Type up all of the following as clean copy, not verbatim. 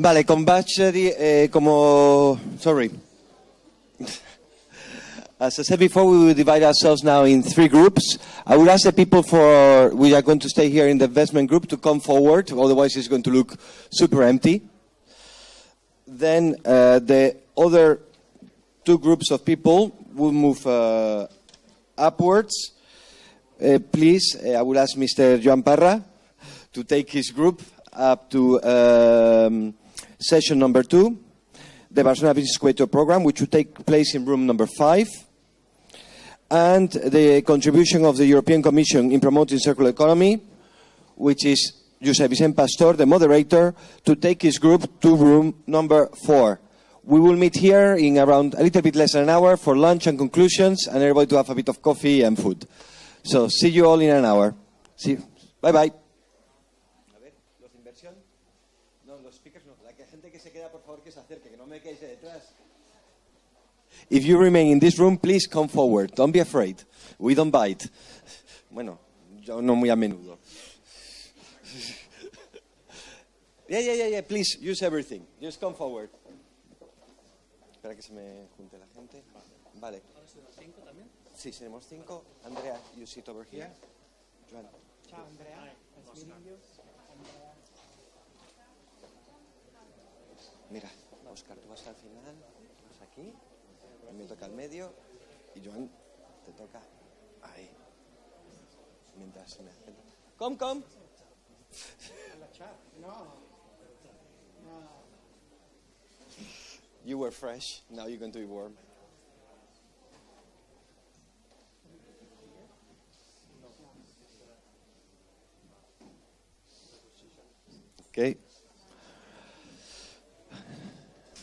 Vale, con Batchery, sorry. As I said before, we will divide ourselves now in 3 groups. I would ask the people we are going to stay here in the investment group to come forward, otherwise it's going to look super empty. Then the other 2 groups of people will move upwards. Please, I will ask Mr. Joan Parra to take his group up to session number 2, the Barcelona Business Incubator program, which will take place in room number 5. And the contribution of the European Commission in promoting circular economy, which is Josep Vicent Pastor, the moderator, to take his group to room number 4. We will meet here in around a little bit less than an hour for lunch and conclusions, and everybody to have a bit of coffee and food. So see you all in an hour. See you. Bye bye. A ver, los de inversión. No, los speakers no. La gente que se queda, por favor, que se acerque, que no me quedéis detrás. If you remain in this room, please come forward. Don't be afraid. We don't bite. Bueno, yo no muy a menudo. Yeah. Please, use everything. Just come forward. Espera que se me junte la gente. Vale. ¿5 también? Sí, seremos 5. Andrea, you sit over here. Joan. Ciao, Andrea. Nice meeting you. Mira, Oscar, tú vas al final. Vas aquí. A mí me toca al medio. Y Joan, te toca ahí. Mientras me acerco. Come. No. You were fresh. Now you're going to be warm. Okay.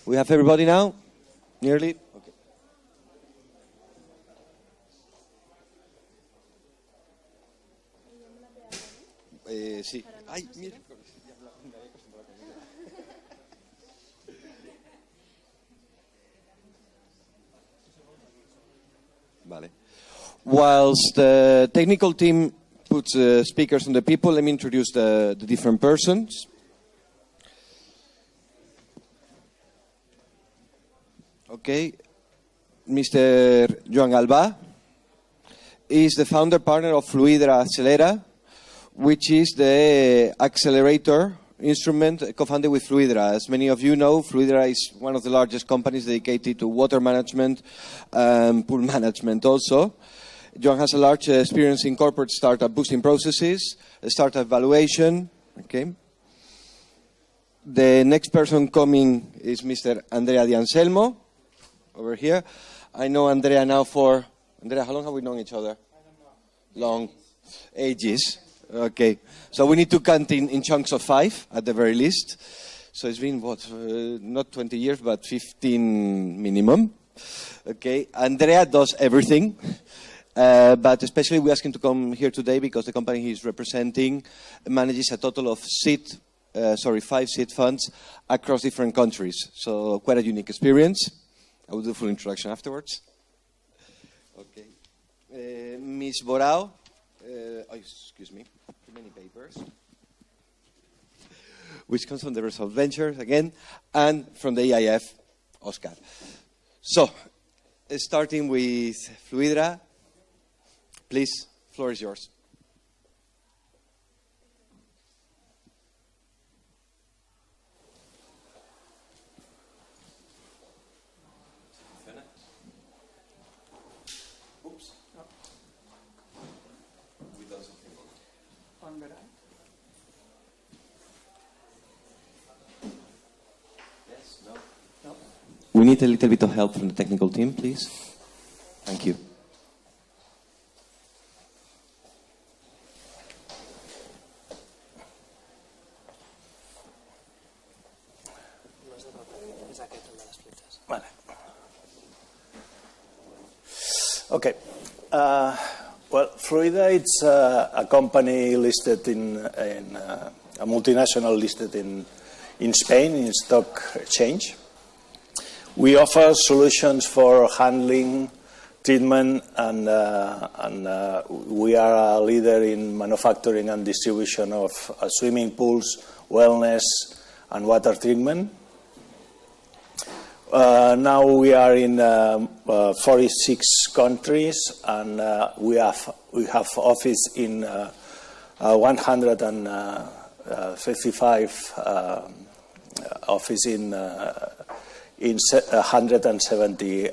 We have everybody now? Nearly? Okay. Sí. Ay, mira. Vale. Whilst the technical team puts speakers on the people, let me introduce the different persons. Okay. Mr. Joan Galbá is the founder partner of Fluidra Accelera, which is the accelerator instrument co-founded with Fluidra. As many of you know, Fluidra is one of the largest companies dedicated to water management and pool management also. Joan has a large experience in corporate startup boosting processes, startup valuation. Okay. The next person coming is Mr. Andrea Di Anselmo, over here. I know Andrea now Andrea, how long have we known each other? I don't know. Long. Ages. Okay, so we need to count in chunks of 5 at the very least. So it's been, not 20 years, but 15 minimum. Okay, Andrea does everything, but especially we ask him to come here today because the company he's representing manages a total of 5 seed funds across different countries. So quite a unique experience. I will do a full introduction afterwards. Okay, Ms. Borao. Excuse me, too many papers. Which comes from the Result Ventures again, and from the EIF, Oscar. So, starting with Fluidra, please, floor is yours. We need a little bit of help from the technical team, please. Thank you. Vale. Okay. Well, Fluidra, it's a company listed a multinational listed in Spain, in stock exchange. We offer solutions for handling, treatment, and we are a leader in manufacturing and distribution of swimming pools, wellness, and water treatment. Now we are in 46 countries, and we have office in 155 office in 170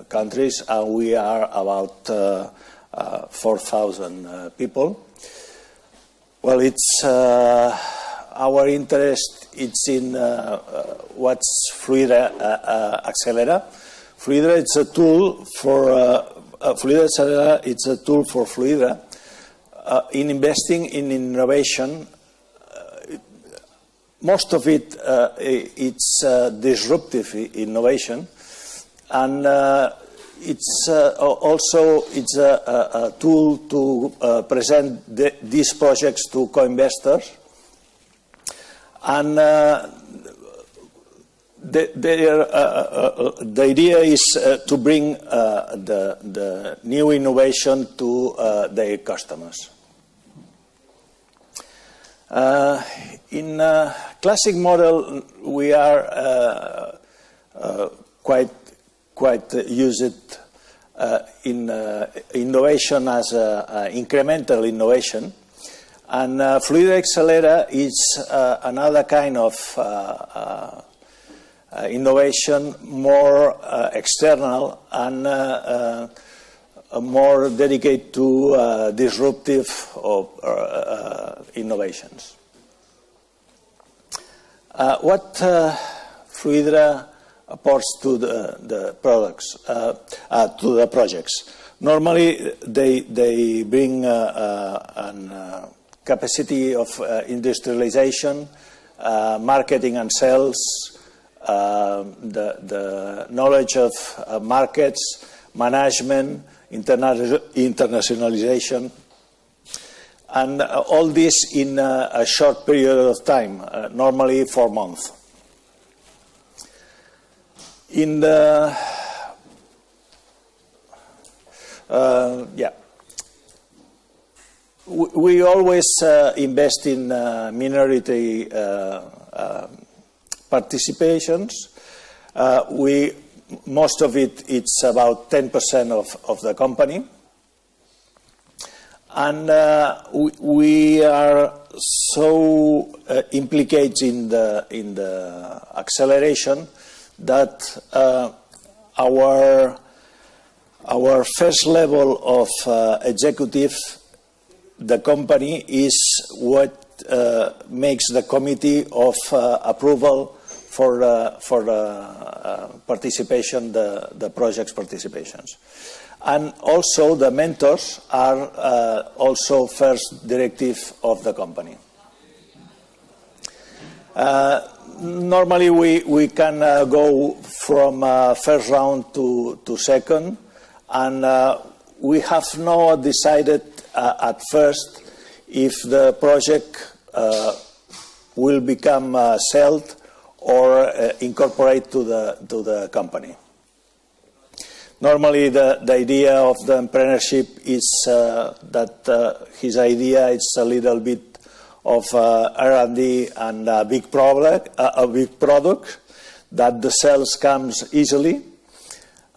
countries, and we are about 4,000 people. Well, it's our interest. It's in what's Fluidra Accelera. Fluidra is a tool for Fluidra Accelera. It's a tool for Fluidra in investing in innovation. Most of it it's disruptive innovation, and it's also it's a tool to present these projects to co-investors, and the idea is to bring the new innovation to their customers. In classic model, we are quite used in innovation as incremental innovation, and Fluidra Accelera is another kind of innovation, more external and more dedicated to disruptive innovations. What Fluidra apports to the products, to the projects? Normally, they bring a capacity of industrialization, marketing and sales, the knowledge of markets, management, internationalization, and all this in a short period of time, normally 4 months. In the we always invest in minority participations. Most of it's about 10% of the company, and we are so implicated in the acceleration that our first level of executives, the company, is what makes the committee of approval for participation, the project's participations. And also the mentors are also first directive of the company. Normally we can go from first round to second, and we have not decided at first if the project will become sold or incorporate to the company. Normally the idea of the entrepreneurship is that his idea is a little bit of R&D and a big product that the sales comes easily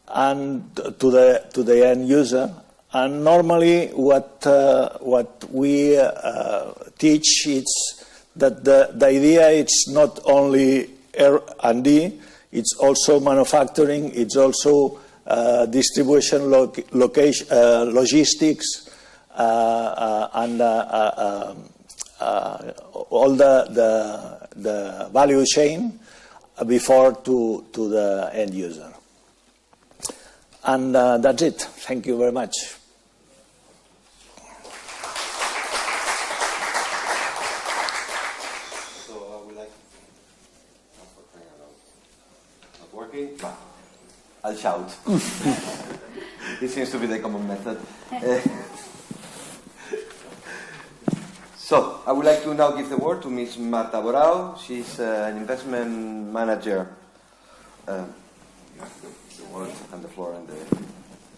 and to the end user. And normally what we teach is that the idea is not only R&D, it's also manufacturing, it's also distribution, logistics, and all the value chain before to the end user. And that's it. Thank you very much. So I would like. Not working. I'll shout. This seems to be the common method. So, I would like to now give the word to Ms. Marta Borao. She's an investment manager. The word and the floor and the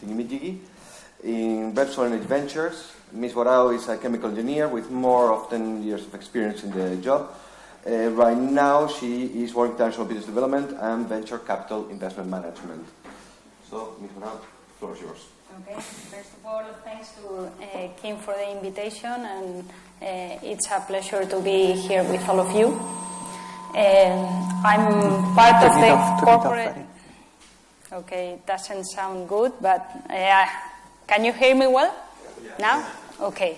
thingy-majiggy. In Repsol Energy Ventures, Ms. Borao is a chemical engineer with more of 10 years of experience in the job. Right now, she is working in international business development and venture capital investment management. So, Ms. Brown, the floor is yours. Okay. First of all, thanks to Kim for the invitation, and it's a pleasure to be here with all of you. I'm part of the corporate. Okay, it doesn't sound good, but can you hear me well? Now? Okay.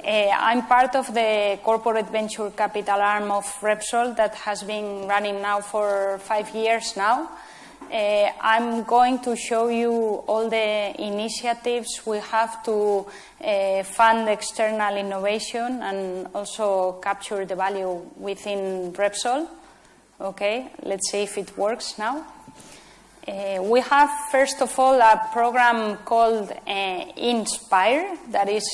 I'm part of the corporate venture capital arm of Repsol that has been running now for 5 years now. I'm going to show you all the initiatives we have to fund external innovation and also capture the value within Repsol. Okay, let's see if it works now. We have, first of all, a program called INSPIRE that is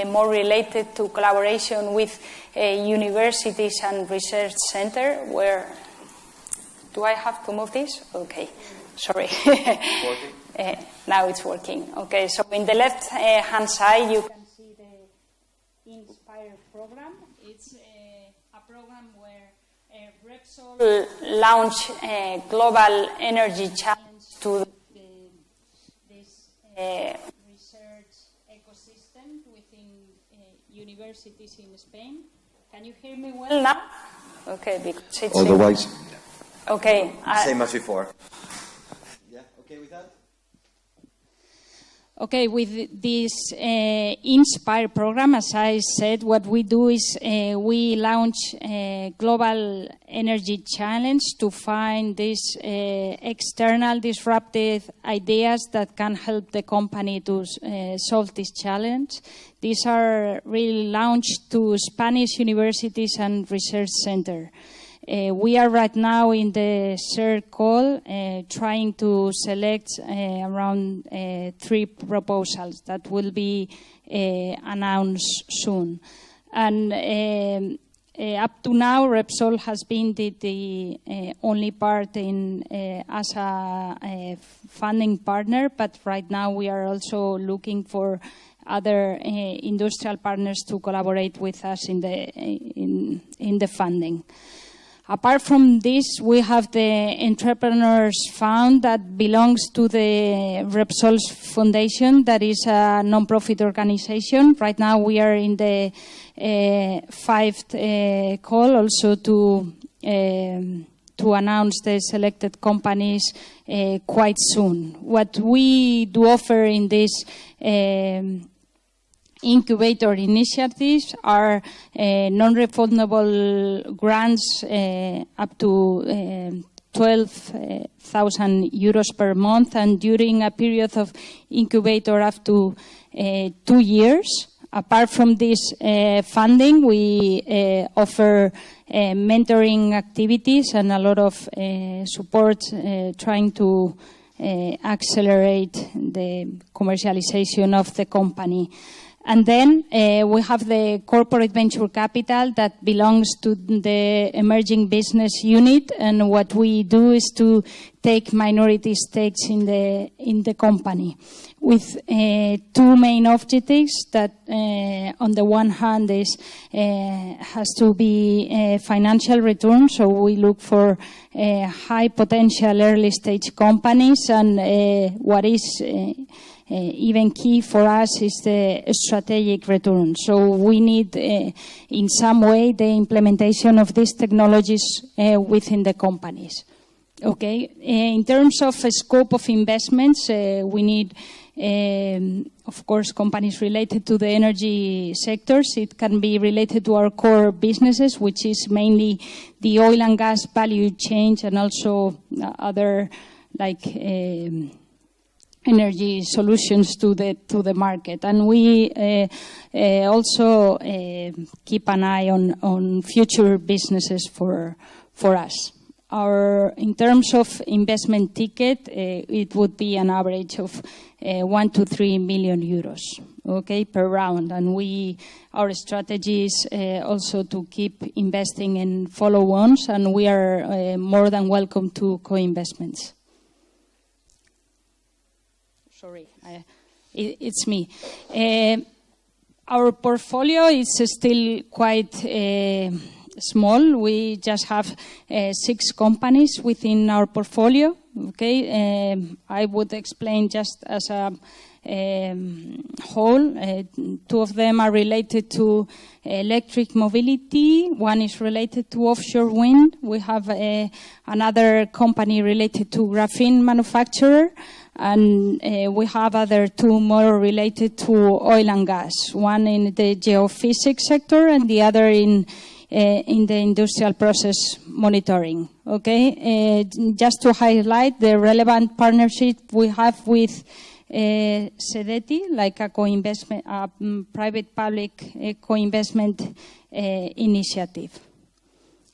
more related to collaboration with universities and research center where... Do I have to move this? Okay, sorry. Now it's working. Okay, so in the left-hand side you can see the INSPIRE program. It's a program where Repsol launched a global energy challenge to this research ecosystem within universities in Spain. Can you hear me well now? Okay, because it's... Otherwise... Okay. Same as before. Yeah, okay with that? Okay, with this INSPIRE program, as I said, what we do is we launch a global energy challenge to find these external disruptive ideas that can help the company to solve this challenge. These are really launched to Spanish universities and research centers. We are right now in the third call trying to select around 3 proposals that will be announced soon. And up to now, Repsol has been the only part in as a funding partner, but right now we are also looking for other industrial partners to collaborate with us in the funding. Apart from this, we have the Entrepreneurs Fund that belongs to the Repsol Foundation, that is a non-profit organization. Right now we are in the 5th call also to announce the selected companies quite soon. What we do offer in this incubator initiatives are non-refundable grants up to 12,000 euros per month, and during a period of incubator up to 2 years. Apart from this funding, we offer mentoring activities and a lot of support trying to accelerate the commercialization of the company. And then we have the corporate venture capital that belongs to the emerging business unit, and what we do is to take minority stakes in the company with 2 main objectives. That on the one hand is has to be financial return, so we look for high potential early stage companies, and what is even key for us is the strategic return. So we need, in some way, the implementation of these technologies within the companies. Okay. In terms of scope of investments, we need, of course, companies related to the energy sectors. It can be related to our core businesses, which is mainly the oil and gas value chain, and also other like energy solutions to the market. And we also keep an eye on future businesses for us. In terms of investment ticket, it would be an average of 1 to 3 million euros, okay, per round. And our strategy is also to keep investing in follow-ons, and we are more than welcome to co-investments. Sorry, it's me. Our portfolio is still quite small. We just have 6 companies within our portfolio. Okay, I would explain just as a whole. 2 of them are related to electric mobility. One is related to offshore wind. We have another company related to graphene manufacturer. And we have other 2 more related to oil and gas. One in the geophysics sector and the other in the industrial process monitoring. Okay, just to highlight the relevant partnership we have with SEDETI, like a co-investment, private-public co-investment initiative.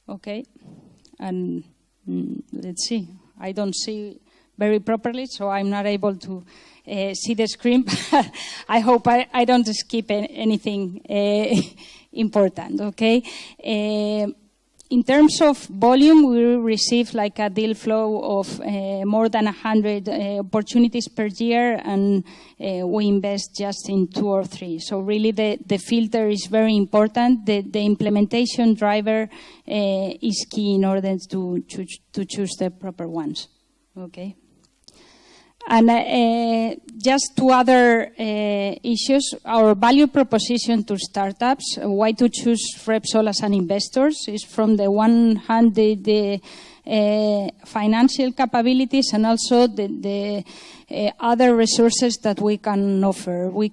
Okay, and let's see. I don't see very properly, so I'm not able to see the screen. I hope I don't skip anything important, okay? In terms of volume, we receive like a deal flow of more than 100 opportunities per year, and we invest just in 2 or 3. So really the filter is very important. The implementation driver is key in order to choose the proper ones, okay? And just 2 other issues. Our value proposition to startups, why to choose Repsol as an investor, is from the one hand the financial capabilities and also the other resources that we can offer. We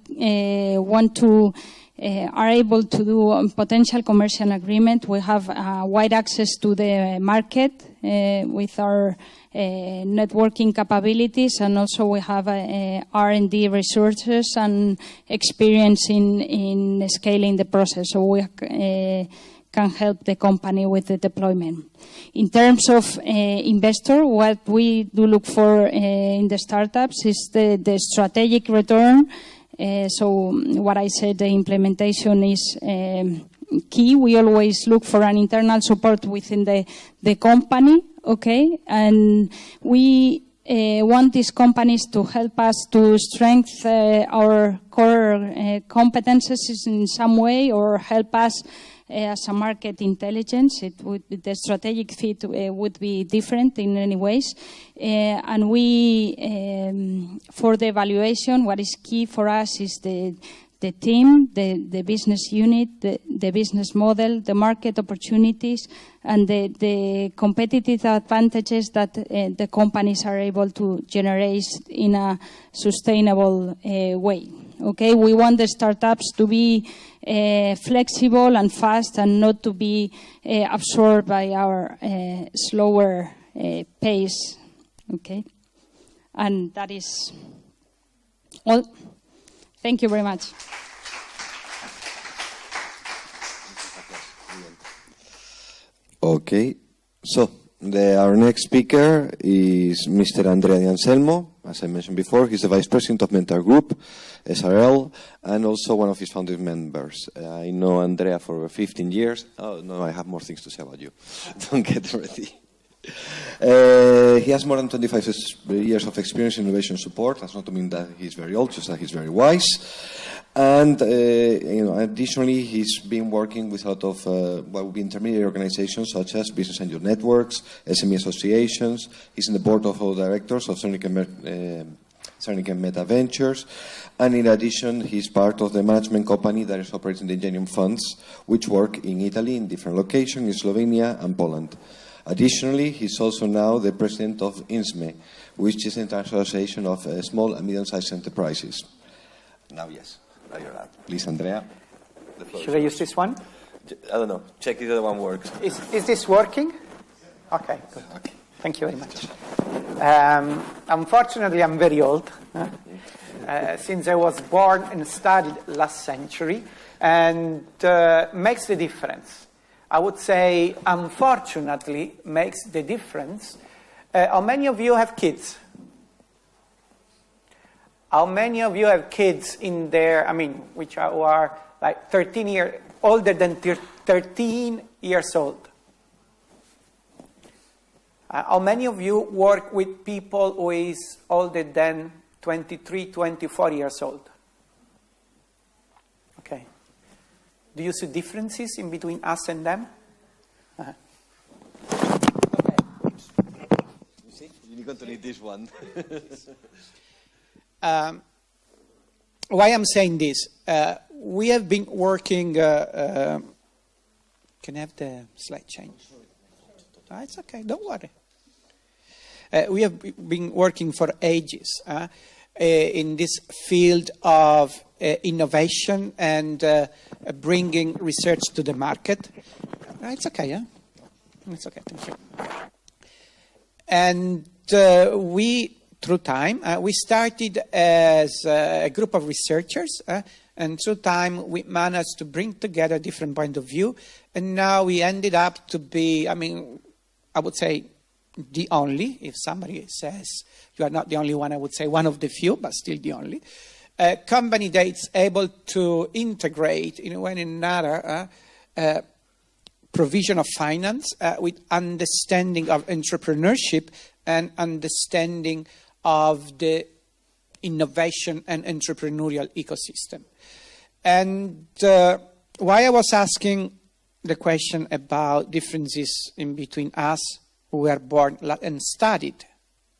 want to are able to do a potential commercial agreement. We have wide access to the market with our networking capabilities, and also we have R&D resources and experience in scaling the process, so we can help the company with the deployment. In terms of investor, what we do look for in the startups is the strategic return. So what I said, the implementation is key. We always look for an internal support within the company, okay? And we want these companies to help us to strengthen our core competences in some way, or help us as a market intelligence. The strategic fit would be different in many ways. And we, for the evaluation, what is key for us is the team, the business unit, the business model, the market opportunities, and the competitive advantages that the companies are able to generate in a sustainable way. Okay, we want the startups to be flexible and fast, and not to be absorbed by our slower pace. Okay, and that is all. Thank you very much. Okay, so our next speaker is Mr. Andrea Di Anselmo. As I mentioned before, he's the Vice President of Mentor Group, SRL, and also one of his founding members. I know Andrea for 15 years. Oh, no, I have more things to say about you. Don't get ready. He has more than 25 years of experience in innovation support. That's not to mean that he's very old, just that he's very wise. And additionally, he's been working with a lot of what would be intermediate organizations such as Business Angel Networks, SME associations. He's in the board of all directors of Sonic and Meta Ventures. And in addition, he's part of the management company that is operating the Ingenium funds, which work in Italy in different locations, in Slovenia and Poland. Additionally, he's also now the president of INSME, which is the International Association of Small and Medium-Sized Enterprises. Now, yes. Now you're out. Please, Andrea. Should I use this one? I don't know. Check if the other one works. Is this working? Okay, good. Okay. Thank you very much. Unfortunately, I'm very old. Since I was born and studied last century, and makes the difference. I would say, unfortunately, makes the difference. How many of you have kids? How many of you have kids in there, which are like 13 years, older than 13 years old? How many of you work with people who is older than 23, 24 years old? Okay. Do you see differences in between us and them? You see, you're going to need this one. Why I'm saying this? We have been working. Can I have the slide change? It's okay. Don't worry. We have been working for ages in this field of innovation and bringing research to the market. It's okay, yeah? It's okay, thank you. And through time, we started as a group of researchers, and through time we managed to bring together different points of view, and now we ended up to be, I would say, the only, if somebody says you are not the only one, I would say one of the few, but still the only, company that is able to integrate in one another provision of finance with understanding of entrepreneurship and understanding of the innovation and entrepreneurial ecosystem. And why I was asking the question about differences in between us who were born and studied,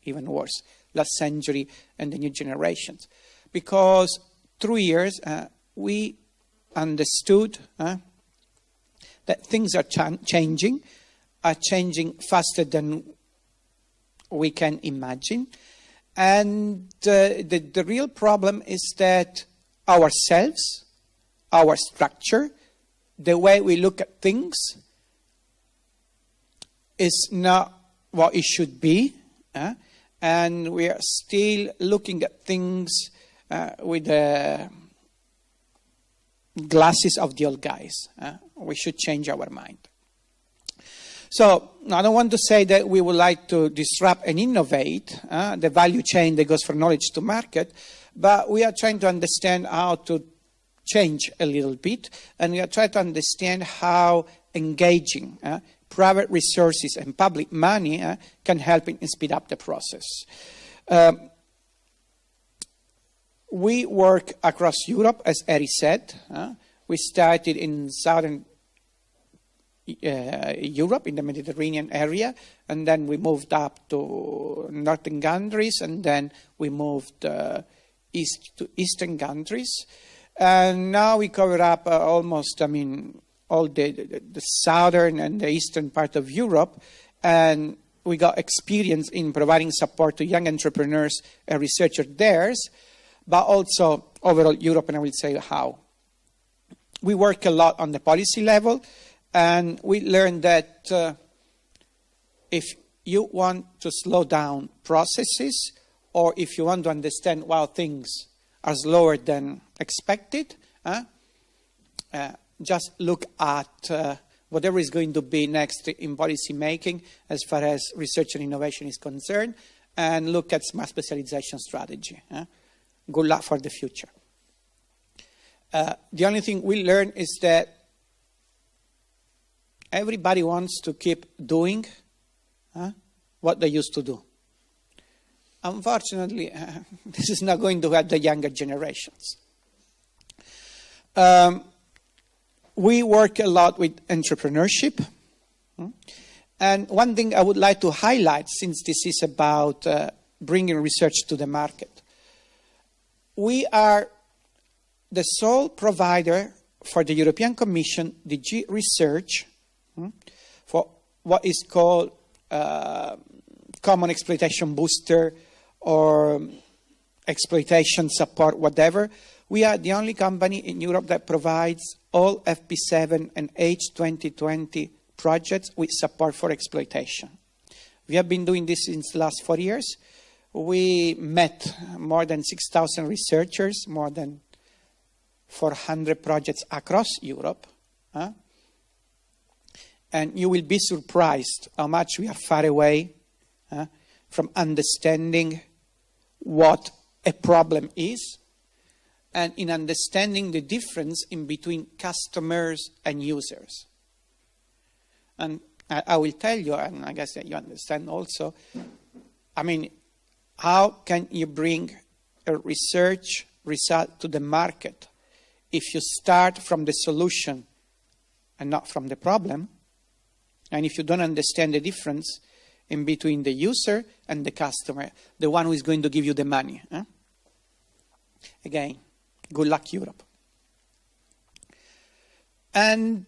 even worse, last century and the new generations. Because through years, we understood that things are changing faster than we can imagine. And the real problem is that ourselves, our structure, the way we look at things is not what it should be. And we are still looking at things with the glasses of the old guys. We should change our mind. So I don't want to say that we would like to disrupt and innovate the value chain that goes from knowledge to market, but we are trying to understand how to change a little bit, and we are trying to understand how engaging private resources and public money can help in speed up the process. We work across Europe, as Eri said. We started in southern Europe, in the Mediterranean area, and then we moved up to northern countries, and then we moved east to eastern countries. And now we cover up almost, all the southern and the eastern part of Europe, and we got experience in providing support to young entrepreneurs and researchers there, but also overall Europe, and I will say how. We work a lot on the policy level, and we learned that if you want to slow down processes, or if you want to understand why things are slower than expected, just look at whatever is going to be next in policy making as far as research and innovation is concerned, and look at smart specialization strategy. Good luck for the future. The only thing we learn is that everybody wants to keep doing what they used to do. Unfortunately, this is not going to help the younger generations. We work a lot with entrepreneurship. And one thing I would like to highlight, since this is about bringing research to the market, we are the sole provider for the European Commission, DG Research, for what is called Common Exploitation Booster or exploitation support, whatever. We are the only company in Europe that provides all FP7 and H2020 projects with support for exploitation. We have been doing this since the last 4 years. We met more than 6,000 researchers, more than 400 projects across Europe. And you will be surprised how much we are far away from understanding what a problem is, and in understanding the difference in between customers and users. And I will tell you, and I guess that you understand also, how can you bring a research result to the market if you start from the solution and not from the problem? And if you don't understand the difference in between the user and the customer, the one who is going to give you the money, again, good luck, Europe. And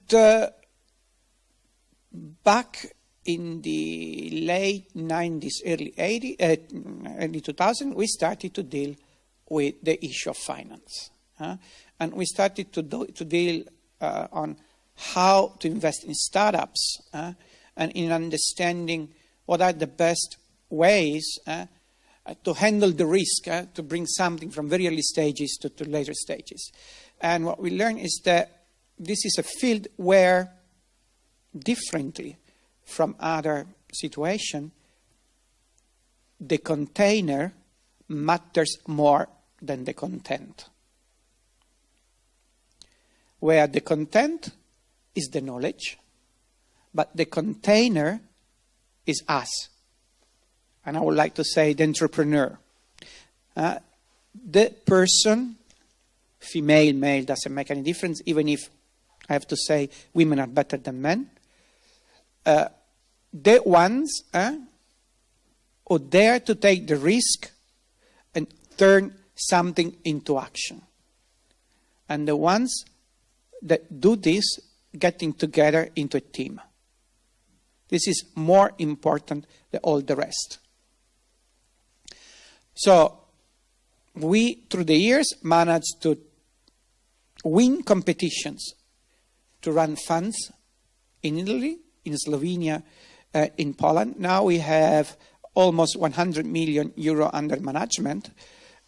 back in the late 90s, early 2000s, we started to deal with the issue of finance. And we started to deal on how to invest in startups and in understanding what are the best ways to handle the risk, to bring something from very early stages to later stages. And what we learned is that this is a field where, differently from other situations, the container matters more than the content. Where the content is the knowledge, but the container is us. And I would like to say the entrepreneur. The person, female, male, doesn't make any difference, even if I have to say women are better than men. The ones who dare to take the risk and turn something into action. And the ones that do this getting together into a team. This is more important than all the rest. So we, through the years, managed to win competitions to run funds in Italy, in Slovenia, in Poland. Now we have almost 100 million euro under management.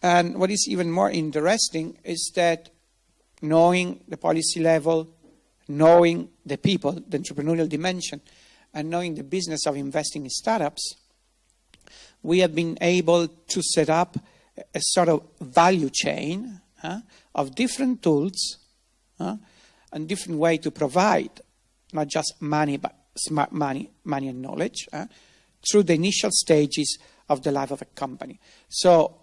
And what is even more interesting is that knowing the policy level, knowing the people, the entrepreneurial dimension, and knowing the business of investing in startups, we have been able to set up a sort of value chain of different tools and different way to provide not just money, but smart money and knowledge through the initial stages of the life of a company. So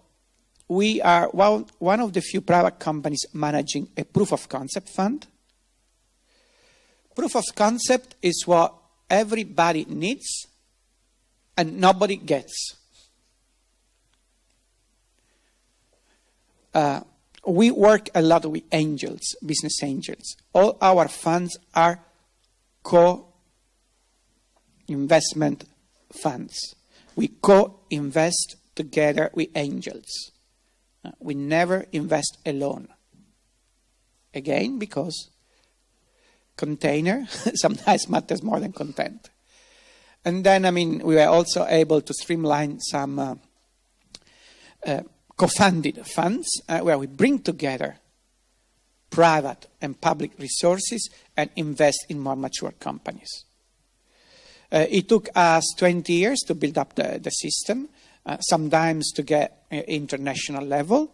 we are one of the few private companies managing a proof of concept fund. Proof of concept is what everybody needs and nobody gets. We work a lot with angels, business angels. All our funds are co-investment funds. We co-invest together with angels. We never invest alone. Again, because container sometimes matters more than content. And then, we were also able to streamline some co-funded funds where we bring together private and public resources and invest in more mature companies. It took us 20 years to build up the system, sometimes to get international level,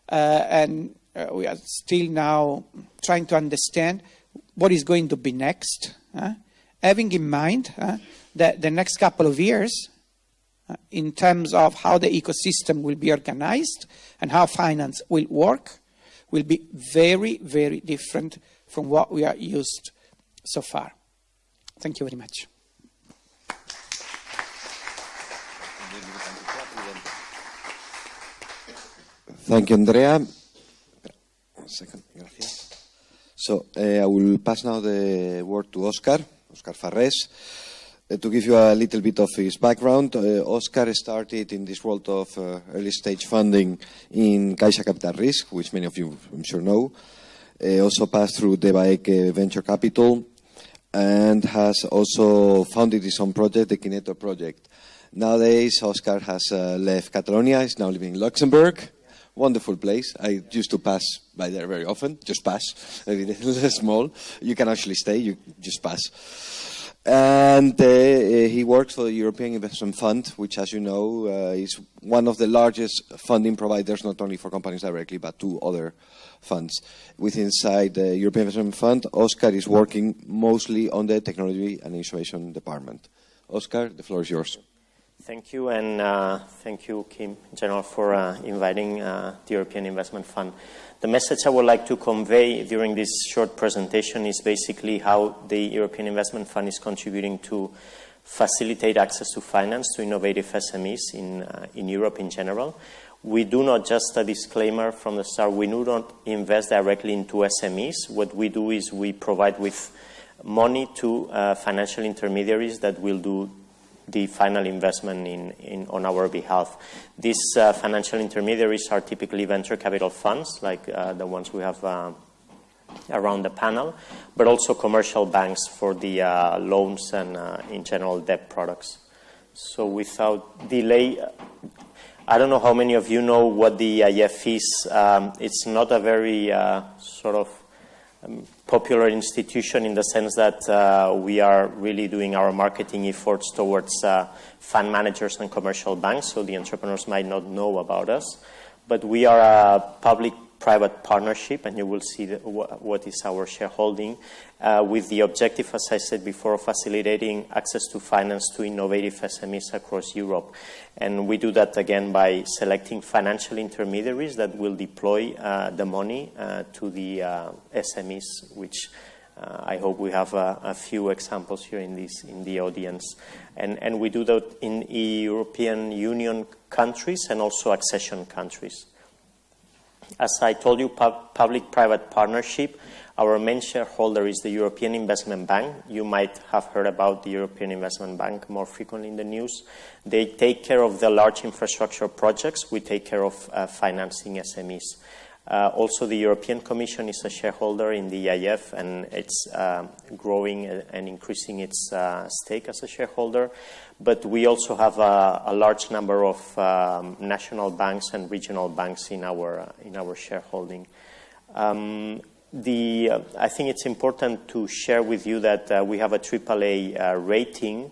and we are still now trying to understand what is going to be next, having in mind that the next couple of years, in terms of how the ecosystem will be organized and how finance will work, will be very, very different from what we are used so far. Thank you very much. Thank you, Andrea. 1 second, gracias. So I will pass now the word to Oscar Farrés, to give you a little bit of his background. Oscar started in this world of early stage funding in Caixa Capital Risk, which many of you, I'm sure, know. Also passed through Debaek Venture Capital and has also founded his own project, the Kineto project. Nowadays, Oscar has left Catalonia. He's now living in Luxembourg. Wonderful place. I used to pass by there very often. Just pass. It's small. You can actually stay. You just pass. And he works for the European Investment Fund, which, as you know, is one of the largest funding providers, not only for companies directly, but to other funds. Inside the European Investment Fund, Oscar is working mostly on the technology and innovation department. Oscar, the floor is yours. Thank you, and thank you, Kim, in general, for inviting the European Investment Fund. The message I would like to convey during this short presentation is basically how the European Investment Fund is contributing to facilitate access to finance to innovative SMEs in Europe in general. We do not, just a disclaimer from the start, we do not invest directly into SMEs. What we do is we provide with money to financial intermediaries that will do the final investment on our behalf. These financial intermediaries are typically venture capital funds, like the ones we have around the panel, but also commercial banks for the loans and, in general, debt products. So without delay, I don't know how many of you know what the IF is. It's not a very sort of popular institution in the sense that we are really doing our marketing efforts towards fund managers and commercial banks, so the entrepreneurs might not know about us. But we are a public-private partnership, and you will see what is our shareholding, with the objective, as I said before, of facilitating access to finance to innovative SMEs across Europe. And we do that, again, by selecting financial intermediaries that will deploy the money to the SMEs, which I hope we have a few examples here in the audience. And we do that in European Union countries and also accession countries. As I told you, public-private partnership, our main shareholder is the European Investment Bank. You might have heard about the European Investment Bank more frequently in the news. They take care of the large infrastructure projects. We take care of financing SMEs. Also, the European Commission is a shareholder in the EIF, and it's growing and increasing its stake as a shareholder. But we also have a large number of national banks and regional banks in our shareholding. I think it's important to share with you that we have a AAA rating,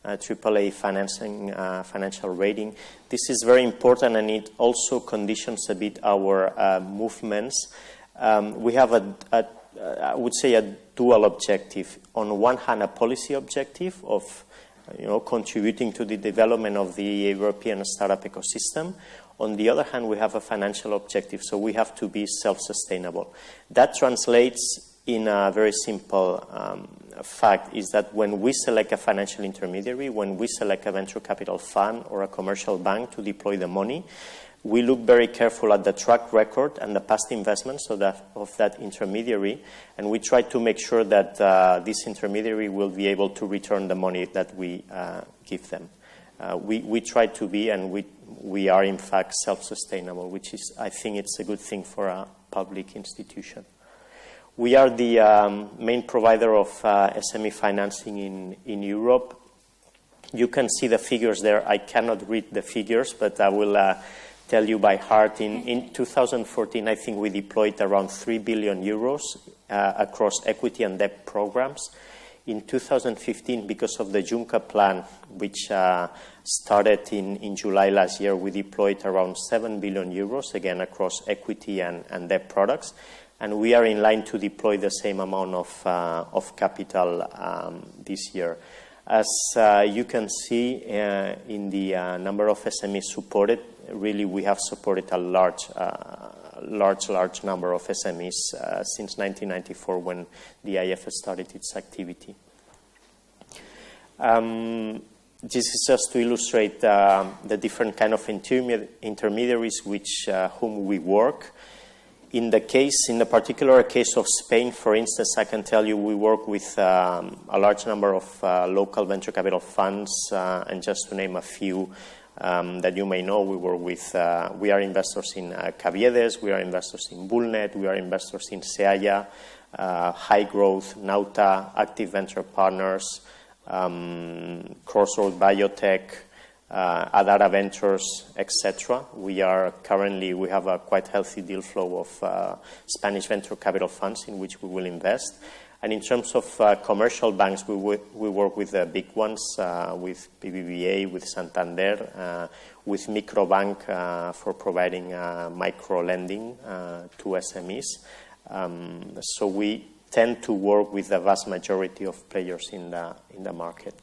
AAA financial rating. This is very important, and it also conditions a bit our movements. We have I would say, a dual objective. On one hand, a policy objective of contributing to the development of the European startup ecosystem. On the other hand, we have a financial objective, so we have to be self-sustainable. That translates in a very simple fact, is that when we select a financial intermediary, when we select a venture capital fund or a commercial bank to deploy the money, we look very careful at the track record and the past investments of that intermediary, and we try to make sure that this intermediary will be able to return the money that we give them. We try to be, and we are in fact self-sustainable, which is, I think it's a good thing for a public institution. We are the main provider of SME financing in Europe. You can see the figures there. I cannot read the figures, but I will tell you by heart. In 2014, I think we deployed around 3 billion euros across equity and debt programs. In 2015, because of the Juncker plan, which started in July last year, we deployed around 7 billion euros, again, across equity and debt products. And we are in line to deploy the same amount of capital this year. As you can see in the number of SMEs supported, really we have supported a large number of SMEs since 1994 when the IF started its activity. This is just to illustrate the different kind of intermediaries whom we work. In the particular case of Spain, for instance, I can tell you we work with a large number of local venture capital funds, and just to name a few that you may know, we are investors in Caviedes, we are investors in Bullnet, we are investors in Seaya, High Growth, Nauta, Active Venture Partners, Crossroad Biotech, Adara Ventures, etc. We have a quite healthy deal flow of Spanish venture capital funds in which we will invest. And in terms of commercial banks, we work with the big ones, with BBVA, with Santander, with Microbank for providing micro lending to SMEs. So we tend to work with the vast majority of players in the market.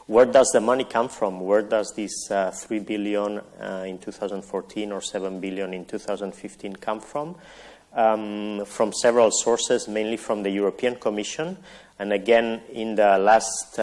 Where does the money come from? Where does this 3 billion in 2014 or 7 billion in 2015 come from? From several sources, mainly from the European Commission. And again, in the last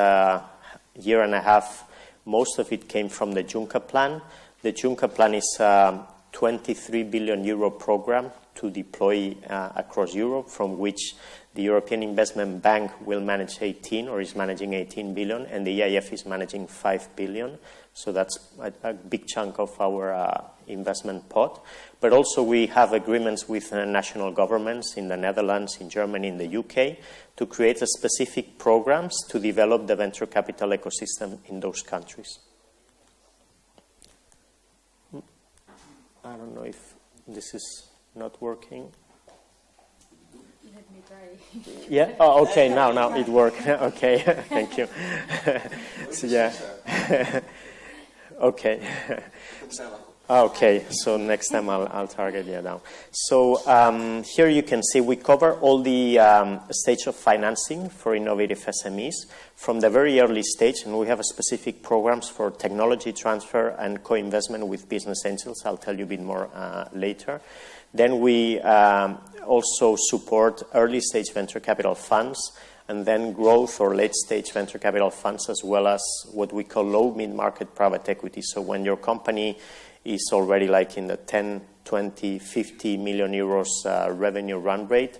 year and a half, most of it came from the Juncker Plan. The Juncker Plan is a 23 billion euro program to deploy across Europe, from which the European Investment Bank will manage 18, or is managing 18 billion, and the EIF is managing 5 billion. So that's a big chunk of our investment pot. But also we have agreements with national governments in the Netherlands, in Germany, in the UK, to create specific programs to develop the venture capital ecosystem in those countries. I don't know if this is not working. Let me try. Yeah. Oh, okay. Now it worked. Okay. Thank you. So, yeah. Okay. Okay. So next time I'll target down. So here you can see we cover all the stage of financing for innovative SMEs from the very early stage, and we have specific programs for technology transfer and co-investment with business angels. I'll tell you a bit more later. Then we also support early-stage venture capital funds, and then growth or late-stage venture capital funds, as well as what we call low mid-market private equity. So when your company is already like in the 10, 20, 50 million euros revenue run rate,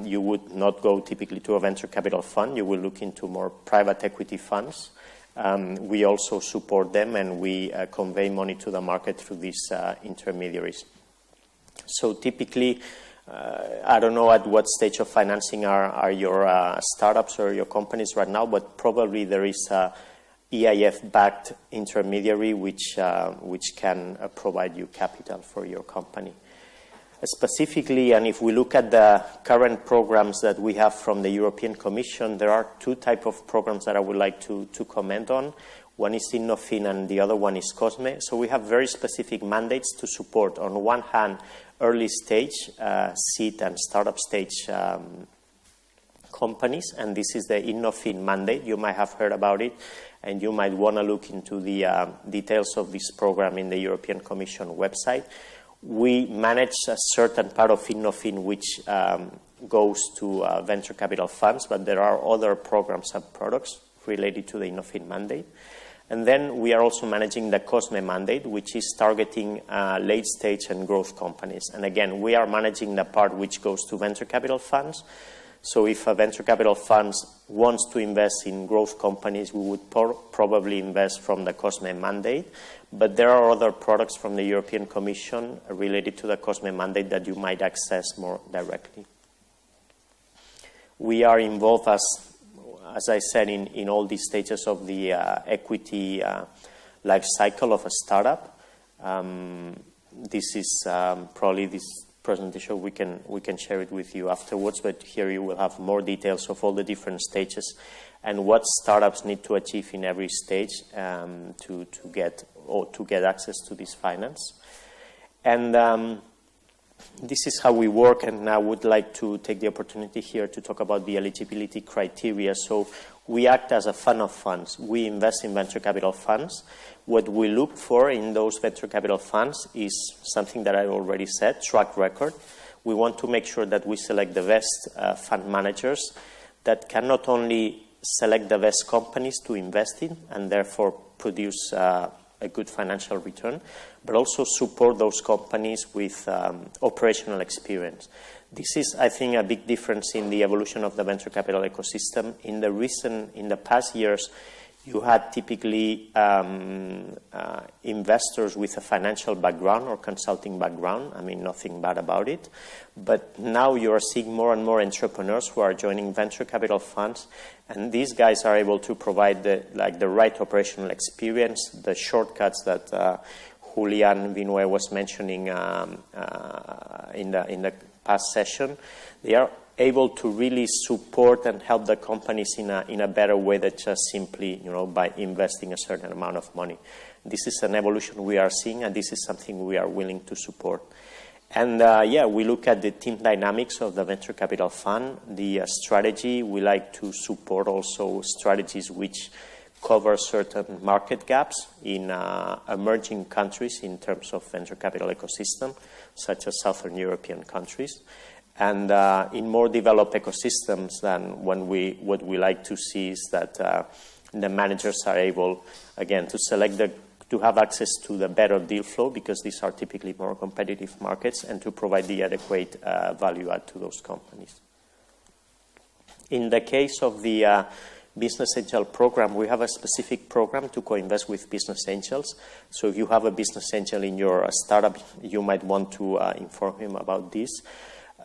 you would not go typically to a venture capital fund. You will look into more private equity funds. We also support them, and we convey money to the market through these intermediaries. So typically, I don't know at what stage of financing are your startups or your companies right now, but probably there is a EIF-backed intermediary which can provide you capital for your company. Specifically, and if we look at the current programs that we have from the European Commission, there are two types of programs that I would like to comment on. One is Innofin and the other one is COSME. So we have very specific mandates to support, on one hand, early stage, seed and startup stage companies, and this is the Innofin mandate. You might have heard about it, and you might want to look into the details of this program in the European Commission website. We manage a certain part of Innofin which goes to venture capital funds, but there are other programs and products related to the Innofin mandate. And then we are also managing the COSME mandate, which is targeting late stage and growth companies. And again, we are managing the part which goes to venture capital funds. So if a venture capital fund wants to invest in growth companies, we would probably invest from the COSME mandate. But there are other products from the European Commission related to the COSME mandate that you might access more directly. We are involved, as I said, in all these stages of the equity life cycle of a startup. This is probably this presentation, we can share it with you afterwards, but here you will have more details of all the different stages and what startups need to achieve in every stage to get access to this finance. And this is how we work, and I would like to take the opportunity here to talk about the eligibility criteria. So we act as a fund of funds. We invest in venture capital funds. What we look for in those venture capital funds is something that I already said, track record. We want to make sure that we select the best fund managers that can not only select the best companies to invest in and therefore produce a good financial return, but also support those companies with operational experience. This is, I think, a big difference in the evolution of the venture capital ecosystem. In the past years, you had typically investors with a financial background or consulting background. I mean, nothing bad about it. But now you are seeing more and more entrepreneurs who are joining venture capital funds, and these guys are able to provide the right operational experience, the shortcuts that Julian Vinouet was mentioning in the past session. They are able to really support and help the companies in a better way than just simply, by investing a certain amount of money. This is an evolution we are seeing, and this is something we are willing to support. And we look at the team dynamics of the venture capital fund, the strategy. We like to support also strategies which cover certain market gaps in emerging countries in terms of venture capital ecosystem, such as Southern European countries. And in more developed ecosystems, than what we like to see is that the managers are able, again, to select to have access to the better deal flow, because these are typically more competitive markets, and to provide the adequate value add to those companies. In the case of the Business Angel program, we have a specific program to co-invest with business angels. So if you have a business angel in your startup, you might want to inform him about this.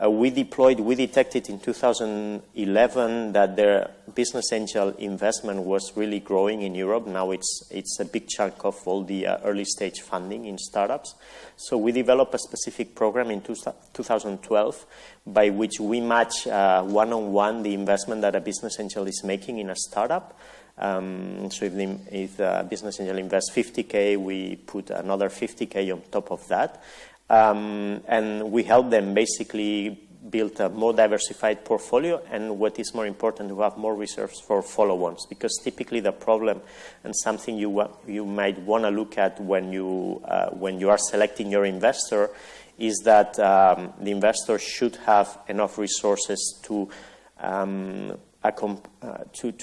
We detected in 2011 that the business angel investment was really growing in Europe. Now it's a big chunk of all the early stage funding in startups. So we developed a specific program in 2012 by which we match one-on-one the investment that a business angel is making in a startup. So if the business angel invests 50K, we put another 50K on top of that. And we help them basically build a more diversified portfolio, and what is more important, to have more reserves for follow-ons, because typically the problem, and something you might want to look at when you are selecting your investor, is that the investor should have enough resources to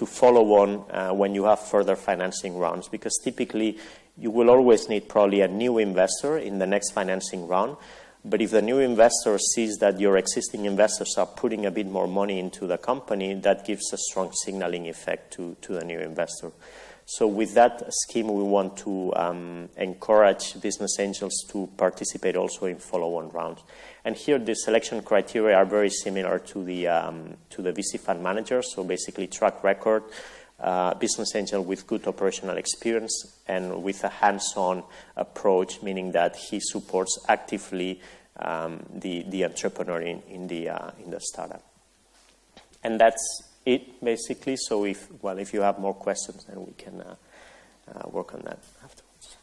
follow on when you have further financing rounds, because typically you will always need probably a new investor in the next financing round. But if the new investor sees that your existing investors are putting a bit more money into the company, that gives a strong signaling effect to the new investor. So with that scheme, we want to encourage business angels to participate also in follow-on rounds. And here the selection criteria are very similar to the VC fund manager. So basically track record, business angel with good operational experience and with a hands-on approach, meaning that he supports actively the entrepreneur in the startup. And that's it, basically. So if you have more questions, then we can work on that afterwards.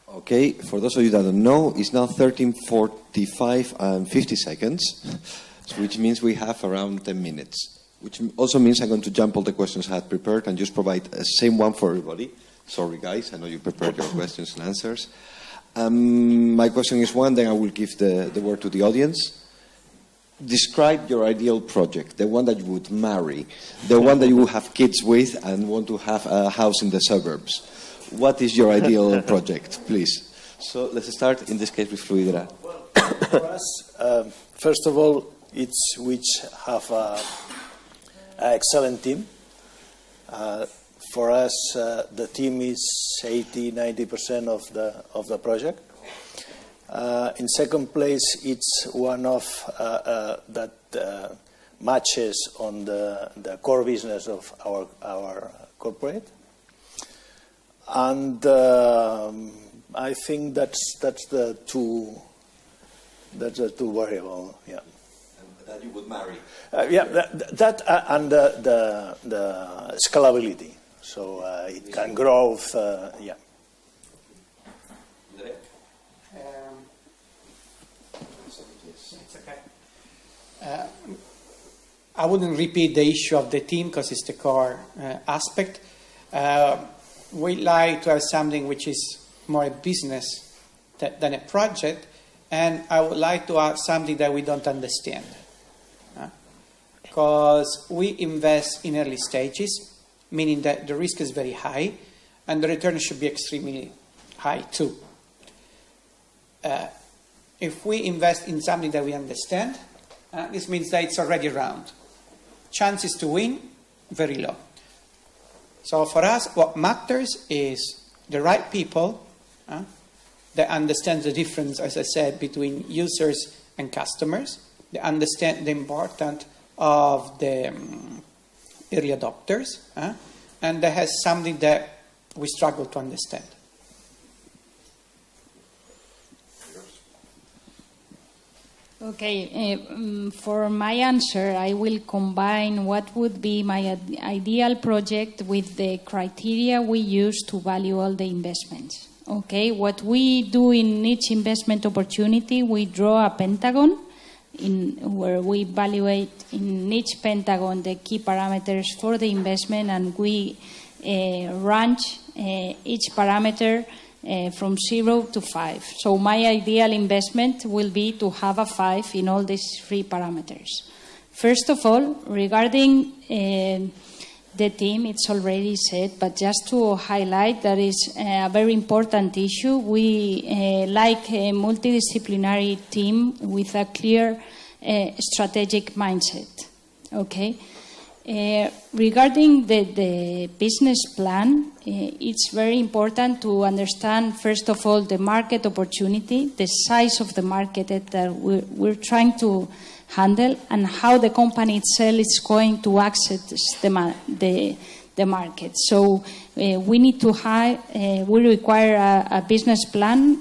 Okay, for those of you that don't know, it's now 13:45 and 50 seconds, which means we have around 10 minutes. Which also means I'm going to jump all the questions I had prepared and just provide the same one for everybody. Sorry, guys, I know you prepared your questions and answers. My question is one, then I will give the word to the audience. Describe your ideal project, the one that you would marry, the one that you will have kids with and want to have a house in the suburbs. What is your ideal project, please? So let's start, in this case, with Fluidra. Well, for us, first of all, it's which have an excellent team. For us, the team is 80-90% of the project. In second place, it's one of that matches on the core business of our corporate. And I think that's the two variable. Yeah. And that you would marry. That and the scalability, so it can grow. Yeah. It's okay. I wouldn't repeat the issue of the team because it's the core aspect. We like to have something which is more a business than a project, and I would like to have something that we don't understand. Because we invest in early stages, meaning that the risk is very high, and the return should be extremely high too. If we invest in something that we understand, this means that it's already around. Chances to win, very low. So for us, what matters is the right people that understand the difference, as I said, between users and customers. They understand the importance of the early adopters, and that has something that we struggle to understand. Okay, for my answer, I will combine what would be my ideal project with the criteria we use to value all the investments. Okay, what we do in each investment opportunity, we draw a pentagon where we evaluate in each pentagon the key parameters for the investment, and we rank each parameter from 0 to 5. So my ideal investment will be to have a 5 in all these 3 parameters. First of all, regarding the team, it's already said, but just to highlight that is a very important issue. We like a multidisciplinary team with a clear strategic mindset. Okay. Regarding the business plan, it's very important to understand, first of all, the market opportunity, the size of the market that we're trying to handle, and how the company itself is going to access the market. So we need to we require a business plan,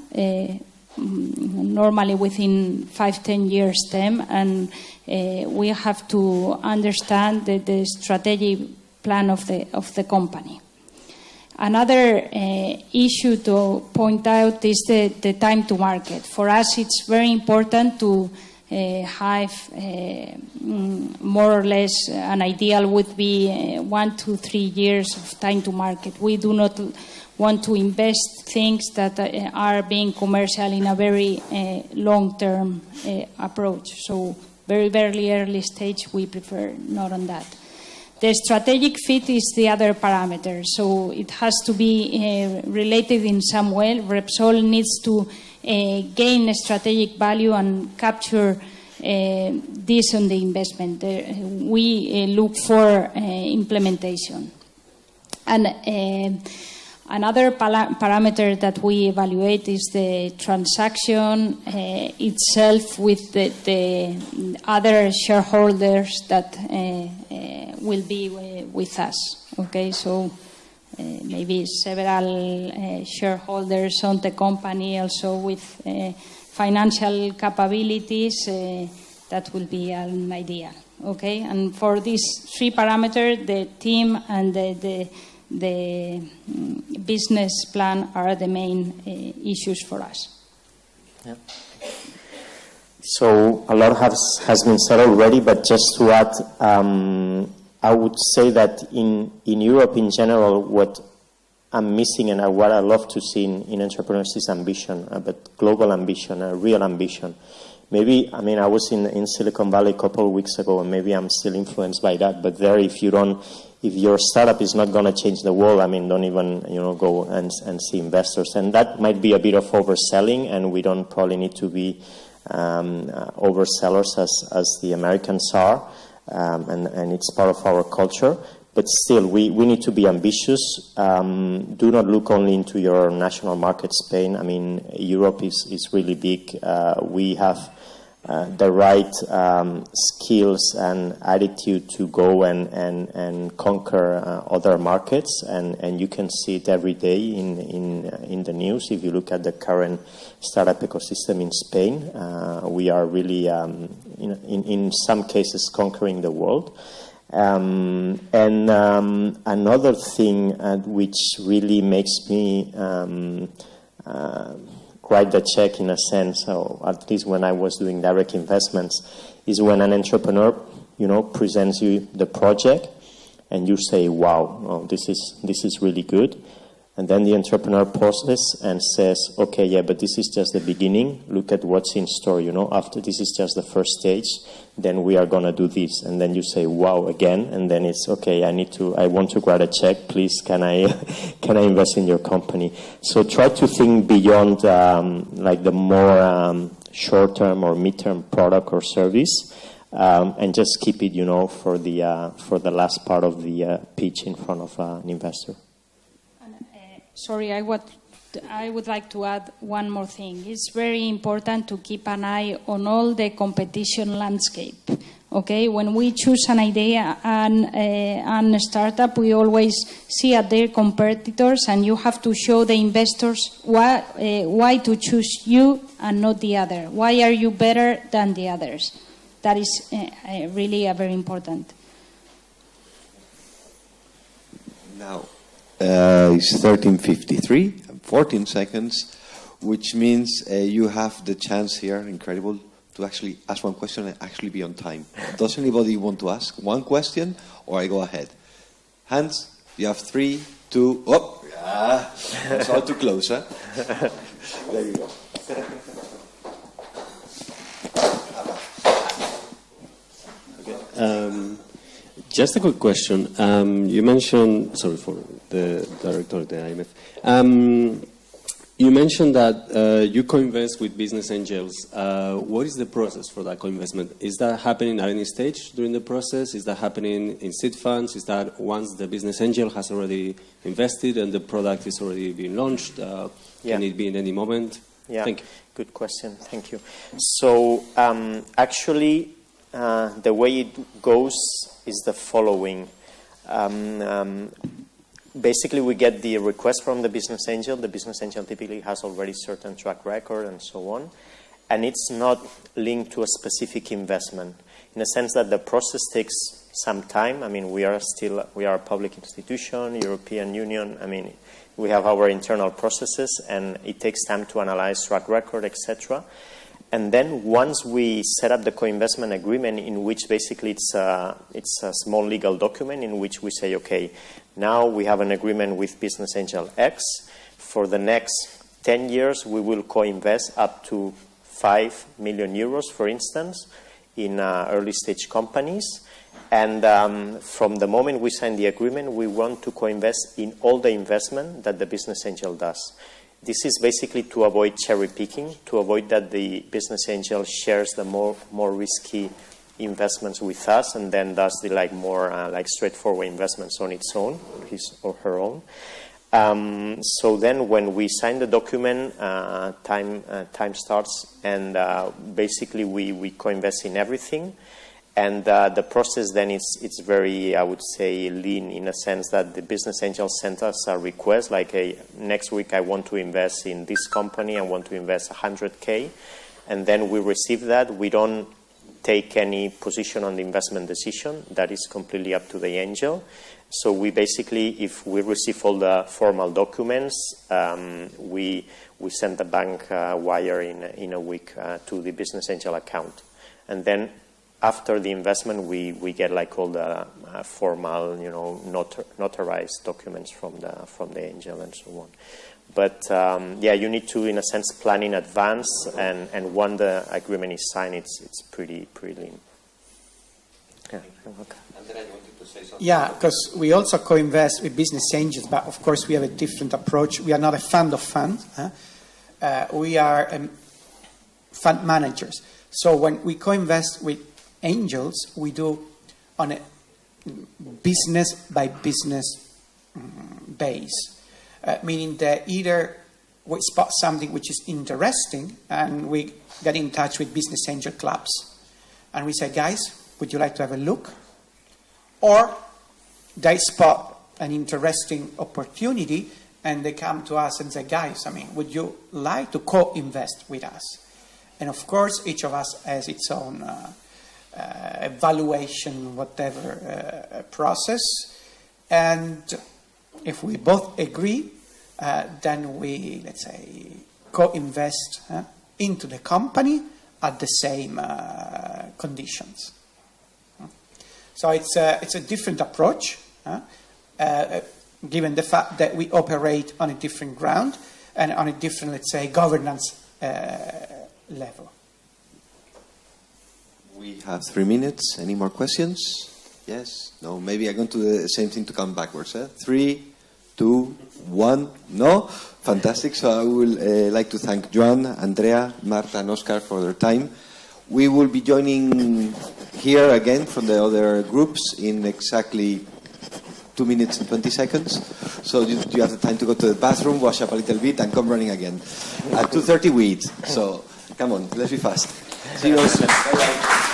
normally within 5-10 years term, and we have to understand the strategic plan of the company. Another issue to point out is the time to market. For us, it's very important to have more or less an ideal would be 1 to 3 years of time to market. We do not want to invest things that are being commercial in a very long-term approach. So very, very early stage, we prefer not on that. The strategic fit is the other parameter. So it has to be related in some way. Repsol needs to gain a strategic value and capture this on the investment. We look for implementation. And another parameter that we evaluate is the transaction itself with the other shareholders that will be with us. Okay, so maybe several shareholders on the company, also with financial capabilities. That will be an idea. Okay, and for these 3 parameters, the team and the business plan are the main issues for us. Yeah. So a lot has been said already, but just to add, I would say that in Europe in general, what I'm missing and what I love to see in entrepreneurs is ambition, but global ambition, real ambition. Maybe, I mean, I was in Silicon Valley a couple of weeks ago, and maybe I'm still influenced by that, but there, if your startup is not going to change the world, I mean, don't even, go and see investors. And that might be a bit of overselling, and we don't probably need to be oversellers as the Americans are, and it's part of our culture. But still, we need to be ambitious. Do not look only into your national market, Spain. I mean, Europe is really big. We have the right skills and attitude to go and conquer other markets, and you can see it every day in the news. If you look at the current startup ecosystem in Spain, we are really, in some cases, conquering the world. And another thing which really makes me write the check in a sense, or at least when I was doing direct investments, is when an entrepreneur, presents you the project and you say, wow, this is really good. And then the entrepreneur pauses and says, okay, yeah, but this is just the beginning. Look at what's in store, after this is just the first stage, then we are going to do this. And then you say, wow, again. And then it's, okay, I want to write a check. Please, can I invest in your company? So try to think beyond, like the more short-term or mid-term product or service, and just keep it, for the last part of the pitch in front of an investor. Sorry, I would like to add one more thing. It's very important to keep an eye on all the competition landscape. Okay, when we choose an idea and a startup, we always see at their competitors, and you have to show the investors why to choose you and not the other. Why are you better than the others? That is really very important. Now. It's 13:53, 14 seconds, which means you have the chance here, incredible, to actually ask one question and actually be on time. Does anybody want to ask one question, or I go ahead? Hands, you have 3, 2, oh, yeah, it's all too close, huh? There you go. Just a quick question. You mentioned, sorry for the director of the IMF. You mentioned that you co-invest with business angels. What is the process for that co-investment? Is that happening at any stage during the process? Is that happening in seed funds? Is that once the business angel has already invested and the product is already being launched? Can it be in any moment? Yeah, Thank you. Good question. Thank you. So actually, the way it goes is the following. Basically, we get the request from the business angel. The business angel typically has already certain track record and so on. And it's not linked to a specific investment, in the sense that the process takes some time. I mean, we are a public institution, European Union. I mean, we have our internal processes, and it takes time to analyze track record, etc. And then once we set up the co-investment agreement, in which basically it's a small legal document in which we say, okay, now we have an agreement with business angel X. For the next 10 years, we will co-invest up to 5 million euros, for instance, in early stage companies. And from the moment we sign the agreement, we want to co-invest in all the investment that the business angel does. This is basically to avoid cherry picking, to avoid that the business angel shares the more risky investments with us, and then does the more straightforward investments on its own, his or her own. So then, when we sign the document, time starts, and basically we co-invest in everything. And the process then it's very, I would say, lean, in a sense that the business angel sent us a request, like, next week I want to invest in this company, I want to invest 100K, and then we receive that. We don't take any position on the investment decision. That is completely up to the angel. So we basically, if we receive all the formal documents, we send the bank wire in a week to the business angel account. And then after the investment, we get all the formal, notarized documents from the angel and so on. But you need to, in a sense, plan in advance, and when the agreement is signed, it's pretty lean. Yeah. Andrea, you wanted to say something? Yeah, because we also co-invest with business angels, but of course we have a different approach. We are not a fund of funds. We are fund managers. So when we co-invest with angels, we do on a business by business base, meaning that either we spot something which is interesting and we get in touch with business angel clubs and we say, guys, would you like to have a look? Or they spot an interesting opportunity and they come to us and say, guys, would you like to co-invest with us? And of course, each of us has its own evaluation, whatever process, and if we both agree, then we, let's say, co-invest into the company at the same conditions. So it's a different approach, given the fact that we operate on a different ground and on a different, let's say, governance level. We have 3 minutes. Any more questions? Yes? No? Maybe I'm going to do the same thing to come backwards. 3, 2, 1. No? Fantastic. So I would like to thank Joan, Andrea, Marta, and Oscar for their time. We will be joining here again from the other groups in exactly 2 minutes and 20 seconds. So you have the time to go to the bathroom, wash up a little bit, and come running again. At 2:30 we eat. So come on, let's be fast. See you all soon. Bye-bye.